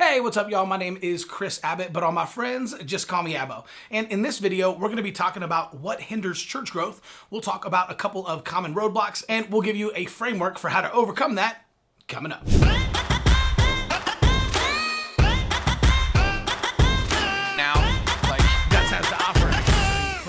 Hey, what's up, y'all? My name is Chris Abbott, but all my friends just call me Abbo. And in this video, we're going to be talking about what hinders church growth. We'll talk about a couple of common roadblocks, and we'll give you a framework for how to overcome that coming up.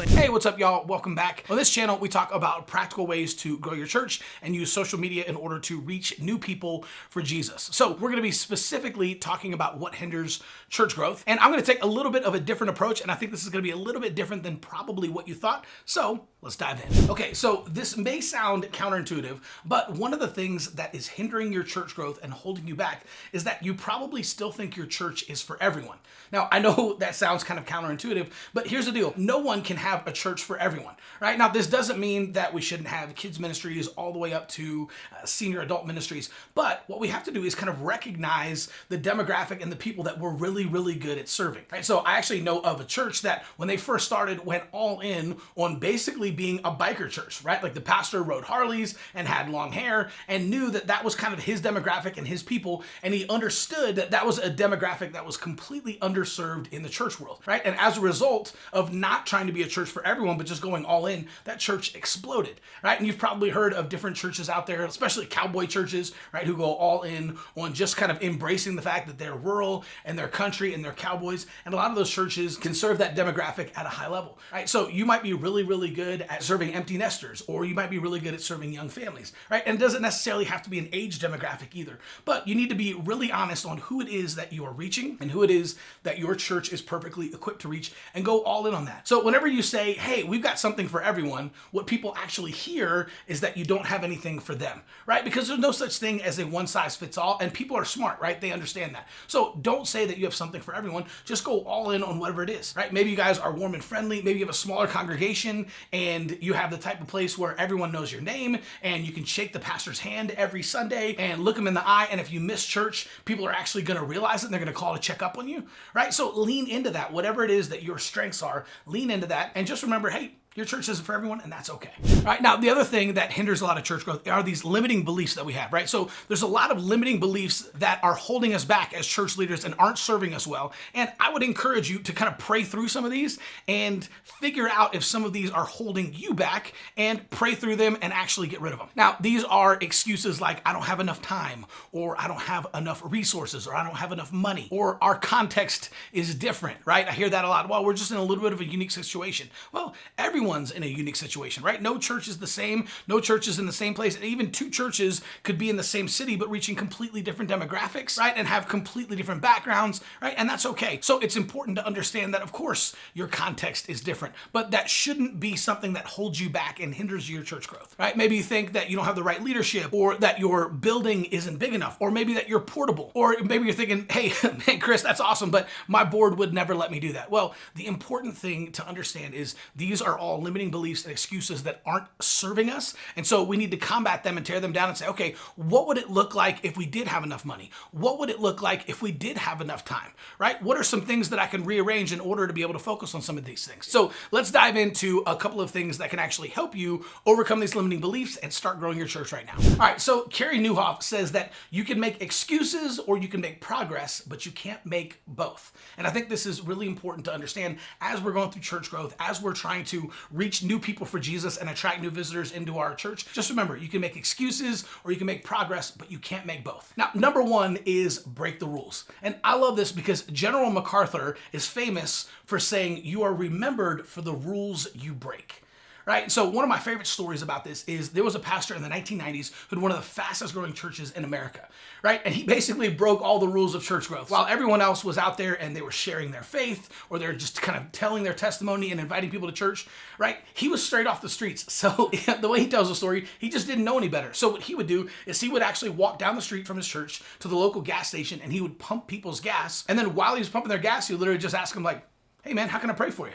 Hey, what's up, y'all? Welcome back. On this channel, we talk about practical ways to grow your church and use social media in order to reach new people for Jesus. So we're going to be specifically talking about what hinders church growth. And I'm going to take a little bit of a different approach, and I think this is going to be a little bit different than probably what you thought. So let's dive in. Okay, so this may sound counterintuitive, but one of the things that is hindering your church growth and holding you back is that you probably still think your church is for everyone. Now, I know that sounds kind of counterintuitive, but here's the deal. No one can have a church for everyone, right? Now, this doesn't mean that we shouldn't have kids ministries all the way up to senior adult ministries, but what we have to do is kind of recognize the demographic and the people that we're really good at serving, right? So I actually know of a church that when they first started went all in on basically being a biker church, right? Like the pastor rode Harleys and had long hair and knew that that was kind of his demographic and his people, and he understood that that was a demographic that was completely underserved in the church world, right? And as a result of not trying to be a church for everyone, but just going all in, that church exploded, right? And you've probably heard of different churches out there, especially cowboy churches, right? Who go all in on just kind of embracing the fact that they're rural and they're country and they're cowboys. And a lot of those churches can serve that demographic at a high level, right? So you might be really good at serving empty nesters, or you might be really good at serving young families, right? And it doesn't necessarily have to be an age demographic either, but you need to be really honest on who it is that you are reaching and who it is that your church is perfectly equipped to reach, and go all in on that. So whenever you say, hey, we've got something for everyone, what people actually hear is that you don't have anything for them, right? Because there's no such thing as a one size fits all, and people are smart, right? They understand that. So don't say that you have something for everyone, just go all in on whatever it is, right? Maybe you guys are warm and friendly, maybe you have a smaller congregation and you have the type of place where everyone knows your name and you can shake the pastor's hand every Sunday and look them in the eye, and if you miss church, people are actually going to realize it and they're going to call to check up on you, right? So lean into that. Whatever it is that your strengths are, lean into that, and just remember, hey, your church isn't for everyone, and that's okay. All right, now, the other thing that hinders a lot of church growth are these limiting beliefs that we have, right? So there's a lot of limiting beliefs that are holding us back as church leaders and aren't serving us well. And I would encourage you to kind of pray through some of these and figure out if some of these are holding you back, and pray through them and actually get rid of them. Now, these are excuses like, I don't have enough time, or I don't have enough resources, or I don't have enough money, or our context is different, right? I hear that a lot. Well, we're just in a little bit of a unique situation. Well, everyone's in a unique situation, right? No church is the same. No church is in the same place. And even two churches could be in the same city, but reaching completely different demographics, right? And have completely different backgrounds, right? And that's okay. So it's important to understand that, of course, your context is different, but that shouldn't be something that holds you back and hinders your church growth, right? Maybe you think that you don't have the right leadership, or that your building isn't big enough, or maybe that you're portable, or maybe you're thinking, hey, man, Chris, that's awesome, but my board would never let me do that. Well, the important thing to understand is these are all limiting beliefs and excuses that aren't serving us. And so we need to combat them and tear them down and say, okay, what would it look like if we did have enough money? What would it look like if we did have enough time, right? What are some things that I can rearrange in order to be able to focus on some of these things? So let's dive into a couple of things that can actually help you overcome these limiting beliefs and start growing your church right now. All right, so Carrie Newhoff says that you can make excuses or you can make progress, but you can't make both. And I think this is really important to understand as we're going through church growth, as we're trying to reach new people for Jesus and attract new visitors into our church. Just remember, you can make excuses or you can make progress, but you can't make both. Now, number one is break the rules. And I love this because General MacArthur is famous for saying, you are remembered for the rules you break. Right? So one of my favorite stories about this is there was a pastor in the 1990s who had one of the fastest growing churches in America, right? And he basically broke all the rules of church growth. While everyone else was out there and they were sharing their faith, or they're just kind of telling their testimony and inviting people to church, right? He was straight off the streets. So the way he tells the story, he just didn't know any better. So what he would do is he would actually walk down the street from his church to the local gas station, and he would pump people's gas. And then while he was pumping their gas, he would literally just ask them like, hey man, how can I pray for you?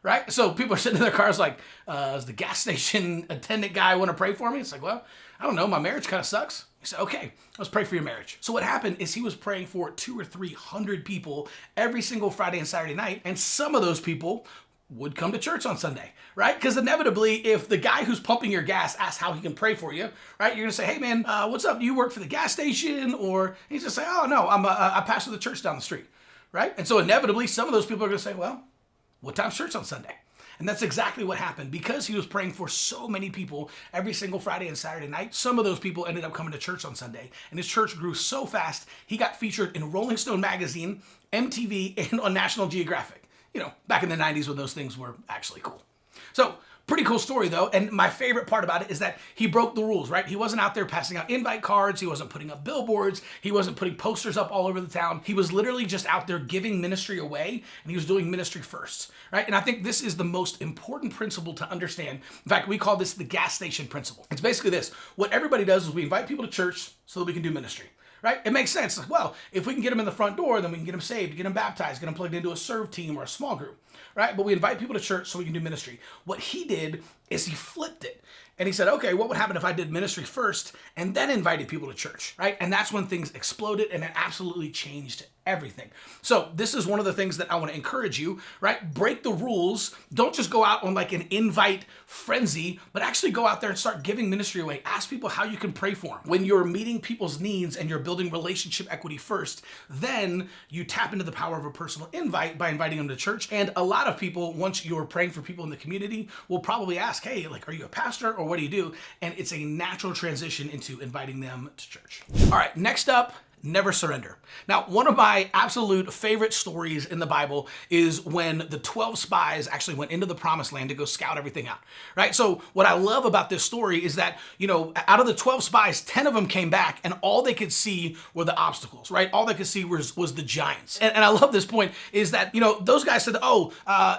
Right? So people are sitting in their cars like, does the gas station attendant guy want to pray for me? It's like, well, I don't know. My marriage kind of sucks. He said, okay, let's pray for your marriage. So what happened is he was praying for 200 or 300 people every single Friday and Saturday night. And some of those people would come to church on Sunday, right? Because inevitably, if the guy who's pumping your gas asks how he can pray for you, right? You're gonna say, hey man, what's up? Do you work for the gas station? Or he's just say, oh no, I pastor the church down the street, right? And so inevitably, some of those people are gonna say, well, what time's church on Sunday? And that's exactly what happened. Because he was praying for so many people every single Friday and Saturday night, some of those people ended up coming to church on Sunday. And his church grew so fast, he got featured in Rolling Stone magazine, MTV, and on National Geographic. You know, back in the 90s when those things were actually cool. So, pretty cool story though, and my favorite part about it is that he broke the rules, right? He wasn't out there passing out invite cards, he wasn't putting up billboards, he wasn't putting posters up all over the town. He was literally just out there giving ministry away, and he was doing ministry first, right? And I think this is the most important principle to understand. In fact, we call this the gas station principle. It's basically this: what everybody does is we invite people to church so that we can do ministry. Right? It makes sense. Well, if we can get them in the front door, then we can get them saved, get them baptized, get them plugged into a serve team or a small group, right? But we invite people to church so we can do ministry. What he did is he flipped it. And he said, okay, what would happen if I did ministry first and then invited people to church, right? And that's when things exploded, and it absolutely changed everything. So this is one of the things that I want to encourage you, right? Break the rules. Don't just go out on like an invite frenzy, but actually go out there and start giving ministry away. Ask people how you can pray for them. When you're meeting people's needs and you're building relationship equity first, then you tap into the power of a personal invite by inviting them to church. And a lot of people, once you're praying for people in the community, will probably ask, hey, like, are you a pastor or what do you do? And it's a natural transition into inviting them to church. All right, next up, never surrender. Now, one of my absolute favorite stories in the Bible is when the 12 spies actually went into the promised land to go scout everything out, right? So what I love about this story is that, you know, out of the 12 spies, 10 of them came back and all they could see were the obstacles, right? All they could see was the giants. And I love this point is that, you know, those guys said, oh,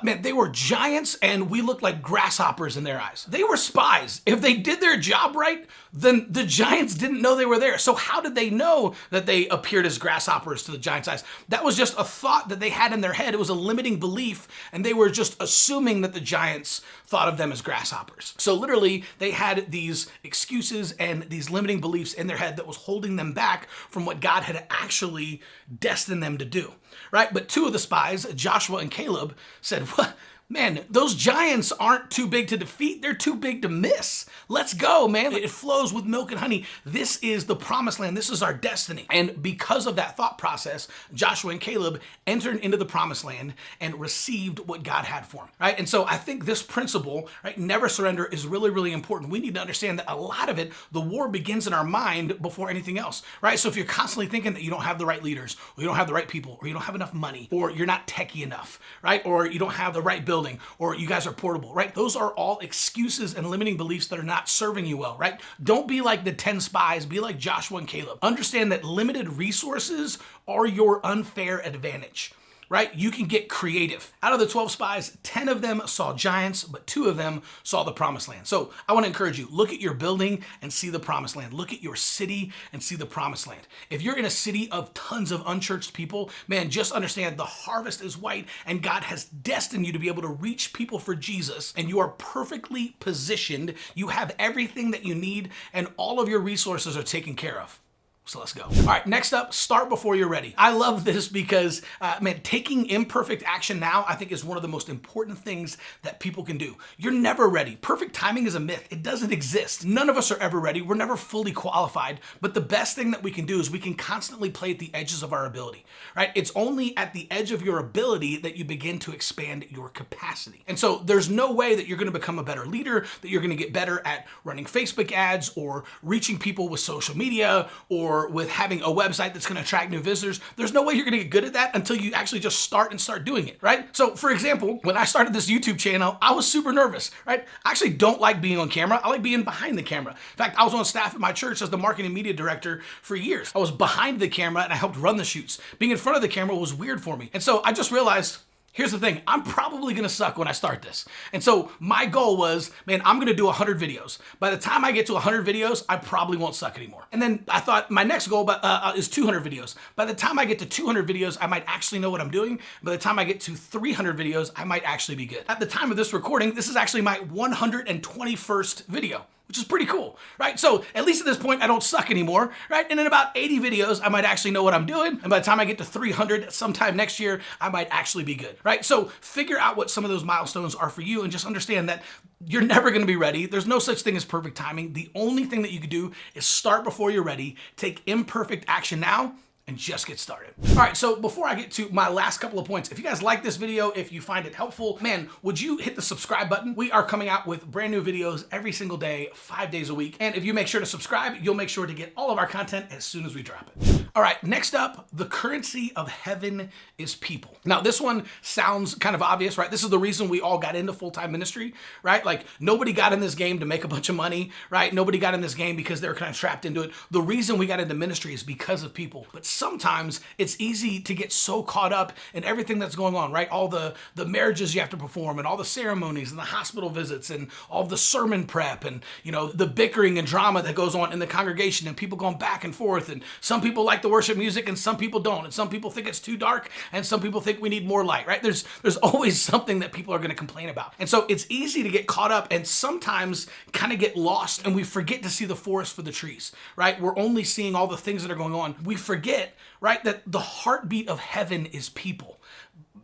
man, they were giants and we looked like grasshoppers in their eyes. They were spies. If they did their job right, then the giants didn't know they were there. So how did they know that they appeared as grasshoppers to the giant's eyes? That was just a thought that they had in their head. It was a limiting belief, and they were just assuming that the giants thought of them as grasshoppers. So literally, they had these excuses and these limiting beliefs in their head that was holding them back from what God had actually destined them to do, right? But two of the spies, Joshua and Caleb, said, what? Man, those giants aren't too big to defeat. They're too big to miss. Let's go, man. It flows with milk and honey. This is the promised land. This is our destiny. And because of that thought process, Joshua and Caleb entered into the promised land and received what God had for them, right? And so I think this principle, right, never surrender, is really, really important. We need to understand that a lot of it, the war begins in our mind before anything else, right? So if you're constantly thinking that you don't have the right leaders, or you don't have the right people, or you don't have enough money, or you're not techie enough, right? Or you don't have the right building, or you guys are portable, right? Those are all excuses and limiting beliefs that are not serving you well, right? Don't be like the 10 spies, be like Joshua and Caleb. Understand that limited resources are your unfair advantage, right? You can get creative. Out of the 12 spies, 10 of them saw giants, but 2 of them saw the promised land. So I want to encourage you, look at your building and see the promised land. Look at your city and see the promised land. If you're in a city of tons of unchurched people, man, just understand the harvest is white and God has destined you to be able to reach people for Jesus, and you are perfectly positioned. You have everything that you need and all of your resources are taken care of. So let's go. All right, next up, start before you're ready. I love this because, man, taking imperfect action now, I think, is one of the most important things that people can do. You're never ready. Perfect timing is a myth. It doesn't exist. None of us are ever ready. We're never fully qualified. But the best thing that we can do is we can constantly play at the edges of our ability, right? It's only at the edge of your ability that you begin to expand your capacity. And so there's no way that you're going to become a better leader, that you're going to get better at running Facebook ads or reaching people with social media or with having a website that's going to attract new visitors. There's no way you're going to get good at that until you actually just start doing it, right? So for example, when I started this YouTube channel, I was super nervous, right? I actually don't like being on camera. I like being behind the camera. In fact, I was on staff at my church as the marketing and media director for years. I was behind the camera and I helped run the shoots. Being in front of the camera was weird for me. And so I just realized, here's the thing, I'm probably gonna suck when I start this. And so my goal was, man, I'm gonna do 100 videos. By the time I get to 100 videos, I probably won't suck anymore. And then I thought my next goal is 200 videos. By the time I get to 200 videos, I might actually know what I'm doing. By the time I get to 300 videos, I might actually be good. At the time of this recording, this is actually my 121st video, which is pretty cool, right? So at least at this point, I don't suck anymore, right? And in about 80 videos, I might actually know what I'm doing. And by the time I get to 300 sometime next year, I might actually be good, right? So figure out what some of those milestones are for you and just understand that you're never gonna be ready. There's no such thing as perfect timing. The only thing that you can do is start before you're ready, take imperfect action now, and just get started. All right, so before I get to my last couple of points, if you guys like this video, if you find it helpful, man, would you hit the subscribe button? We are coming out with brand new videos every single day, 5 days a week. And if you make sure to subscribe, you'll make sure to get all of our content as soon as we drop it. All right, next up, the currency of heaven is people. Now, this one sounds kind of obvious, right? This is the reason we all got into full-time ministry, right? Like, nobody got in this game to make a bunch of money, right? Nobody got in this game because they were kind of trapped into it. The reason we got into ministry is because of people. But sometimes it's easy to get so caught up in everything that's going on, right? All the marriages you have to perform and all the ceremonies and the hospital visits and all the sermon prep and, you know, the bickering and drama that goes on in the congregation and people going back and forth. And some people like the worship music and some people don't. And some people think it's too dark and some people think we need more light, right? There's always something that people are going to complain about. And so it's easy to get caught up and sometimes kind of get lost and we forget to see the forest for the trees, right? We're only seeing all the things that are going on. We forget, right, that the heartbeat of heaven is people.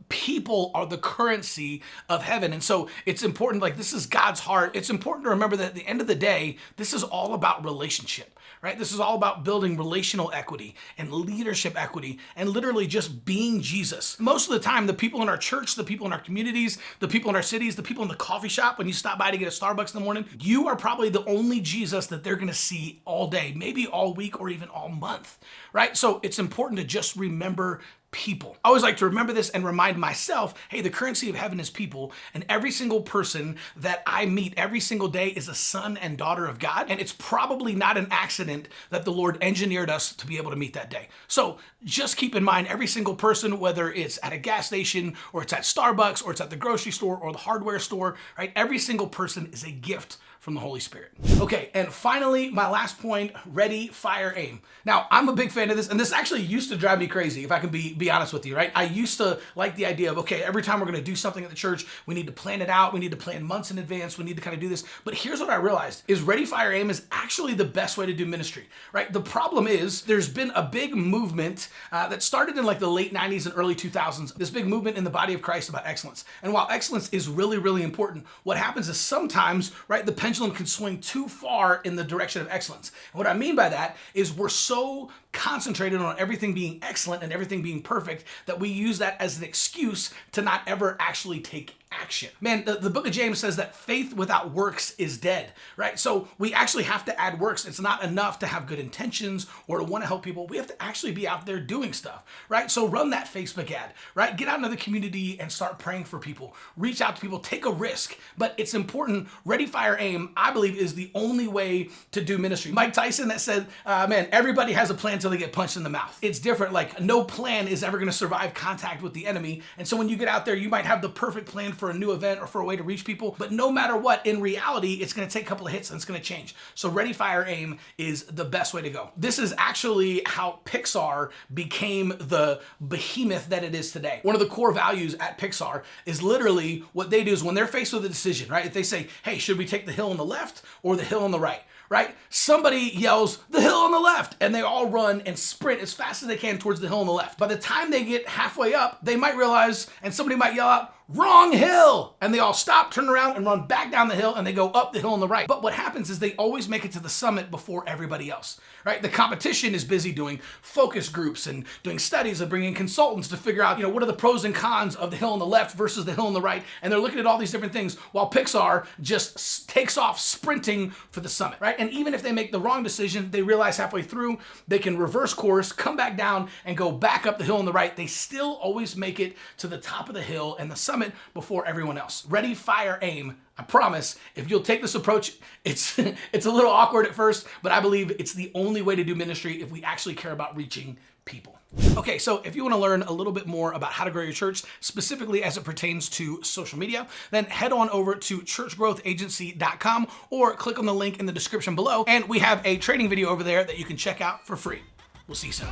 People are the currency of heaven. And so it's important, like this is God's heart. It's important to remember that at the end of the day, this is all about relationship, right? This is all about building relational equity and leadership equity and literally just being Jesus. Most of the time, the people in our church, the people in our communities, the people in our cities, the people in the coffee shop, when you stop by to get a Starbucks in the morning, you are probably the only Jesus that they're gonna see all day, maybe all week or even all month, right? So it's important to just remember people. I always like to remember this and remind myself, hey, the currency of heaven is people, and every single person that I meet every single day is a son and daughter of God, and it's probably not an accident that the Lord engineered us to be able to meet that day. So just keep in mind every single person, whether it's at a gas station or it's at Starbucks or it's at the grocery store or the hardware store, right? Every single person is a gift from the Holy Spirit. Okay, and finally, my last point, ready, fire, aim. Now, I'm a big fan of this, and this actually used to drive me crazy, if I can be honest with you, right? I used to like the idea of, okay, every time we're gonna do something at the church, we need to plan it out, we need to plan months in advance, we need to kind of do this. But here's what I realized, is ready, fire, aim is actually the best way to do ministry, right? The problem is, there's been a big movement that started in like the late 90s and early 2000s, this big movement in the body of Christ about excellence. And while excellence is really, really important, what happens is sometimes, right, the pendulum can swing too far in the direction of excellence. And what I mean by that is we're so concentrated on everything being excellent and everything being perfect that we use that as an excuse to not ever actually take action. Man, the book of James says that faith without works is dead, right? So we actually have to add works. It's not enough to have good intentions or to want to help people. We have to actually be out there doing stuff, right? So run that Facebook ad, right? Get out into the community and start praying for people. Reach out to people, take a risk. But it's important, ready, fire, aim, I believe is the only way to do ministry. Mike Tyson that said, man, everybody has a plan until they get punched in the mouth. It's different, like no plan is ever gonna survive contact with the enemy. And so when you get out there, you might have the perfect plan for a new event or for a way to reach people, but no matter what, in reality, it's gonna take a couple of hits and it's gonna change. So ready, fire, aim is the best way to go. This is actually how Pixar became the behemoth that it is today. One of the core values at Pixar is literally what they do is when they're faced with a decision, right? If they say, hey, should we take the hill on the left or the hill on the right? Right? Somebody yells, the hill on the left, and they all run and sprint as fast as they can towards the hill on the left. By the time they get halfway up, they might realize, and somebody might yell out, wrong hill! And they all stop, turn around, and run back down the hill, and they go up the hill on the right. But what happens is they always make it to the summit before everybody else, right? The competition is busy doing focus groups and doing studies and bringing consultants to figure out, what are the pros and cons of the hill on the left versus the hill on the right, and they're looking at all these different things while Pixar just takes off sprinting for the summit, right? And even if they make the wrong decision, they realize halfway through, they can reverse course, come back down, and go back up the hill on the right. They still always make it to the top of the hill and the summit before everyone else. Ready, fire, aim. I promise, if you'll take this approach, it's a little awkward at first, but I believe it's the only way to do ministry if we actually care about reaching people. Okay, so if you want to learn a little bit more about how to grow your church, specifically as it pertains to social media, then head on over to churchgrowthagency.com or click on the link in the description below, and we have a training video over there that you can check out for free. We'll see you soon.